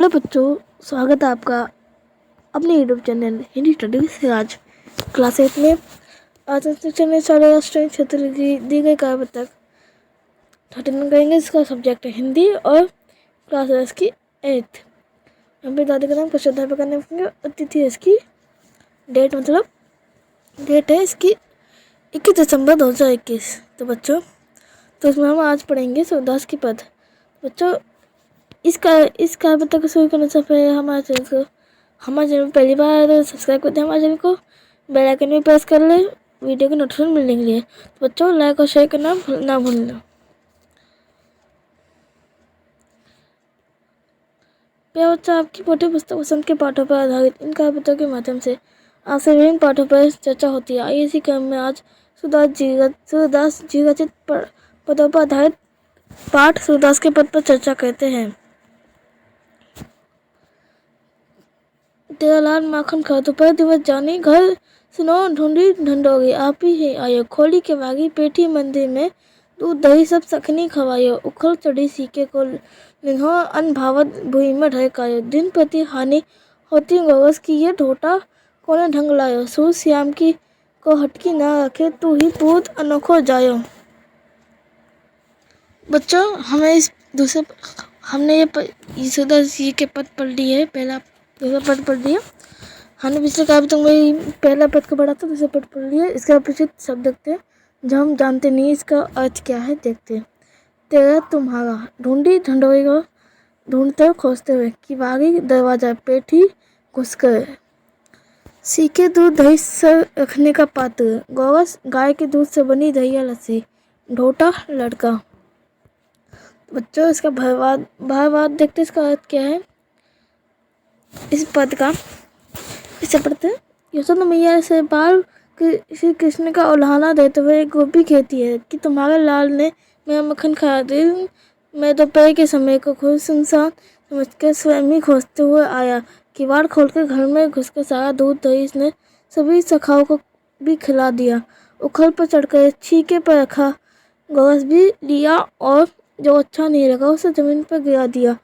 Hello बच्चों, स्वागत है आपका अपने यूट्यूब चैनल हिंदी स्टडी से। आज क्लास 8 में आज सेक्शन में सारे राष्ट्रीय क्षेत्र की दी गई कार्य तक 39 करेंगे। इसका सब्जेक्ट है हिंदी और क्लास है इसकी 8। हम भी दादी का नाम प्रश्नोत्तर करने और तिथि है इसकी डेट डेट है इसकी 21 दिसंबर 2021। तो बच्चों इसमें हम आज पढ़ेंगे सूरदास की पद। बच्चों इस कार्य को शुरू करने से पहले हमारे चैनल पहली बार सब्सक्राइब करते हैं हमारे चैनल को, बेल आइकन भी प्रेस कर ले वीडियो की नोटिफिकेशन मिलने के लिए। तो बच्चों लाइक और शेयर करना ना भूलना। प्यारे बच्चों, आपकी पाठ्य पुस्तक पसंद के पाठों पर आधारित इन कार्य के माध्यम से आपसे विभिन्न पाठों पर चर्चा होती है। आइए इसी क्रम में आज सूरदास जी रचित पदों पर आधारित पाठ सूरदास के पद पर चर्चा करते हैं। तेरा लाल माखन खा दोपहर दिवस जानी, घर सुनो ढूंढी ढंडोगी, आप ही आयो खोली के वागी, पेठी मंदिर में दूध दही सब सखनी खवायो, उखल चढ़ी सीके को लिन्हो, अन भावत भुई में ढकायो, दिन प्रति हानि होती गोवस की, ये ढोटा कोने ढंग लायो, सूर श्याम की को हटकी ना रखे, तू ही पूत अनोखो जायो। बच्चों हमने ये सूरदास जी के पद पढ़ लिए। पहला पद पढ़ लिया हमने। पिछले काव्य तक में पहला पद को पढ़ा था, दूसरा पद पढ़ लिया। इसका अपेक्षित शब्द देखते हैं जो हम जानते नहीं इसका अर्थ क्या है। देखते हैं। तेरा तुम्हारा, ढूंढी ढंढोई को ढूंढते खोजते हुए, कि वागी दरवाजा, पेठी घुसकर, सीखे दूध दही सर रखने का पात्र, गौरस गाय के दूध से बनी दहिया लस्सी, ढोटा लड़का। बच्चों इसका भावार्थ देखते इसका अर्थ क्या है इस पद का। इसे पढ़ते हैं। यशोदा मैया से बाल श्री कृष्ण का उल्हाना देते हुए एक गोपी कहती है कि तुम्हारे लाल ने मेरा मक्खन खाया। दिन मैं दोपहर के समय को खुद सुनसान समझकर स्वयं ही खोजते हुए आया। किवाड़ खोलकर घर में घुसकर सारा दूध दही इसने सभी सखाओं को भी खिला दिया। उखल पर चढ़कर छीके पर रखा गोरस भी लिया और जो अच्छा नहीं लगा उसे जमीन पर गिरा दिया।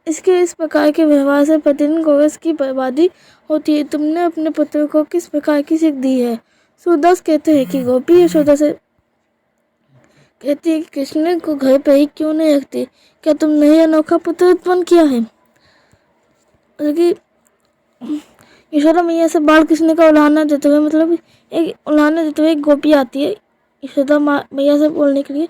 इसके इस प्रकार के व्यवहार से प्रतिदिन गोरस की बर्बादी होती है। तुमने अपने पुत्र को किस प्रकार की सीख दी है। सूरदास कहते हैं कि गोपी यशोदा से कहती है कि कृष्ण को घर पर ही क्यों नहीं रखती, क्या तुमने ही अनोखा पुत्र उत्पन्न किया है। यशोदा मैया से बाल कृष्ण का उल्हाना देते हुए एक गोपी आती है यशोदा मैया से बोलने के लिए।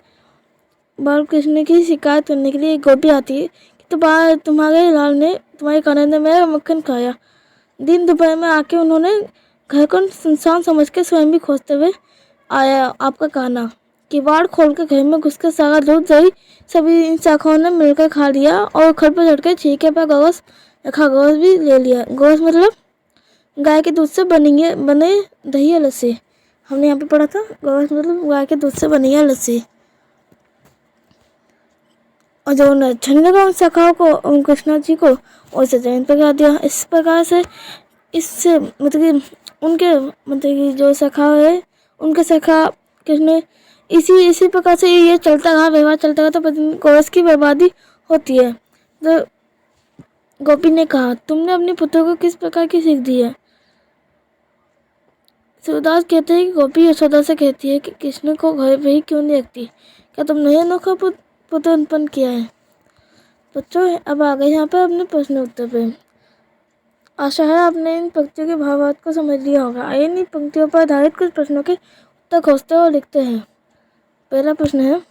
बाल कृष्ण की शिकायत करने के लिए एक गोपी आती है कि तुम्हारे लाल ने तुम्हारे कान्हा ने मेरा मक्खन खाया। दिन दोपहर में आके उन्होंने घर को सुनसान समझ के स्वयं भी खोजते हुए आया आपका कान्हा। किवाड़ खोलकर घर में घुसकर सारा दूध दही सभी इन शाखाओं ने मिलकर खा लिया और खड़ पर चढ़कर छीके पर गोरस रखा गोरस भी ले लिया। गोरस मतलब गाय के दूध से बने दही या लस्सी। हमने यहाँ पे पढ़ा था गोरस मतलब गाय के दूध से बनी है लस्सी। और जो छंद का उन शाखाओं को उन कृष्णा जी को उसे जमीन पर गिरा दिया। इस प्रकार से इससे मतलब कि जो शाखा है उनके शाखा कृष्ण इसी प्रकार से ये चलता रहा, व्यवहार चलता रहा। तो गोरस की बर्बादी होती है। तो गोपी ने कहा तुमने अपने पुत्र को किस प्रकार की सीख दी है। सूरदास कहते हैं कि गोपी यशोदा से कहती है कि कृष्ण को घर पे ही क्यों नहीं रखती, क्या तुमने अनोखा पुत्र उत्पन्न किया है। बच्चों अब आ गए यहाँ पर अपने प्रश्न उत्तर पे। आशा है आपने इन पंक्तियों के भावार्थ को समझ लिया होगा। आइए इन पंक्तियों पर आधारित कुछ प्रश्नों के उत्तर खोजते और लिखते हैं। पहला प्रश्न है,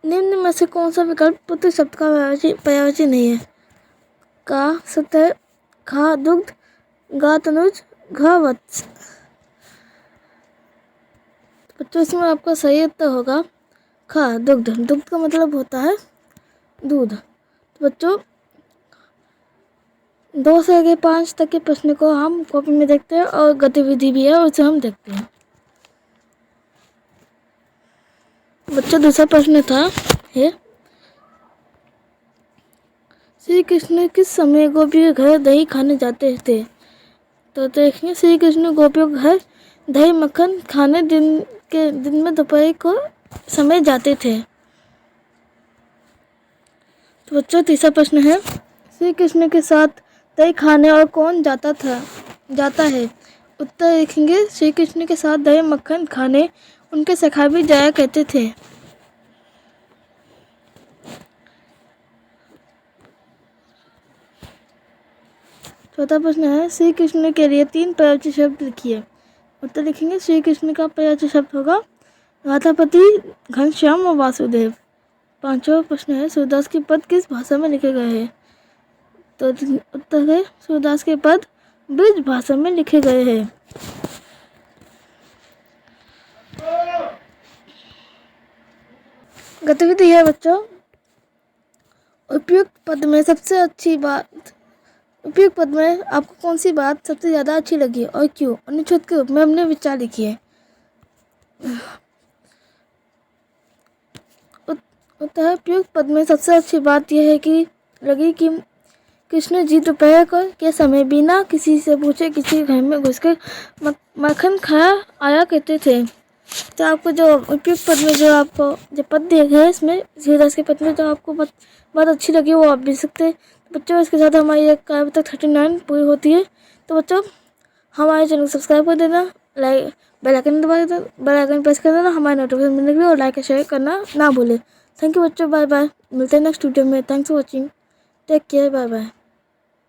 निम्न में से कौन सा विकल्प पुत्र शब्द का पर्यायवाची नहीं है। का सत्य, खा दुग्ध, गा तनुज, घा वत्स। बच्चों इसमें आपका सही उत्तर होगा खा दुग्ध। दुग्ध का मतलब होता है दूध। तो बच्चों 2 से लेकर 5 तक के प्रश्न को हम कॉपी में देखते हैं और गतिविधि भी है उसे हम देखते हैं। बच्चों दूसरा प्रश्न है श्री कृष्ण किस समय गोपी के घर दही खाने जाते थे। तो देखेंगे श्री कृष्ण गोपियों के घर दही मक्खन खाने दिन में दोपहर को समय जाते थे। तो बच्चों तीसरा प्रश्न है, श्री कृष्ण के साथ दही खाने और कौन जाता है। उत्तर लिखेंगे, श्री कृष्ण के साथ दही मक्खन खाने उनके सखा भी जाया करते थे। चौथा प्रश्न है, श्री कृष्ण के लिए 3 प्रयोज्य शब्द लिखिए। उत्तर लिखेंगे, श्री कृष्ण का प्रयोज्य शब्द होगा राधापति, घनश्याम और वासुदेव। पांचवा प्रश्न है, सूरदास के पद किस भाषा में लिखे गए हैं। तो उत्तर है, सूरदास के पद ब्रज भाषा में लिखे गए हैं। गतिविधि है बच्चों, उपयुक्त पद में आपको कौन सी बात सबसे ज़्यादा अच्छी लगी और क्यों। अनुच्छेद के रूप में हमने विचार लिखिए। उत्तर है, उपयुक्त पद में सबसे अच्छी बात यह है कि लगी कि कृष्ण जी दोपहर के समय बिना किसी से पूछे किसी घर में घुसकर मक्खन खाया आया करते थे। तो आपको जो उपयुक्त पद में जो आपको जो पद दिए गए इसमें सूरदास के पद में जो आपको बहुत अच्छी लगी वो आप लिख सकते हैं। बच्चों इसके साथ हमारी एक कहानी तक 39 पूरी होती है। तो बच्चों हमारे चैनल को सब्सक्राइब कर देना, लाइक बेल आइकन दबा देना, बेल आइकन प्रेस कर देना हमारे नोटिफिकेशन मिलने के लिए, और लाइक और शेयर करना ना भूलें। थैंक यू बच्चों, बाय बाय, मिलते हैं नेक्स्ट वीडियो में। Thanks for watching, take care, bye bye.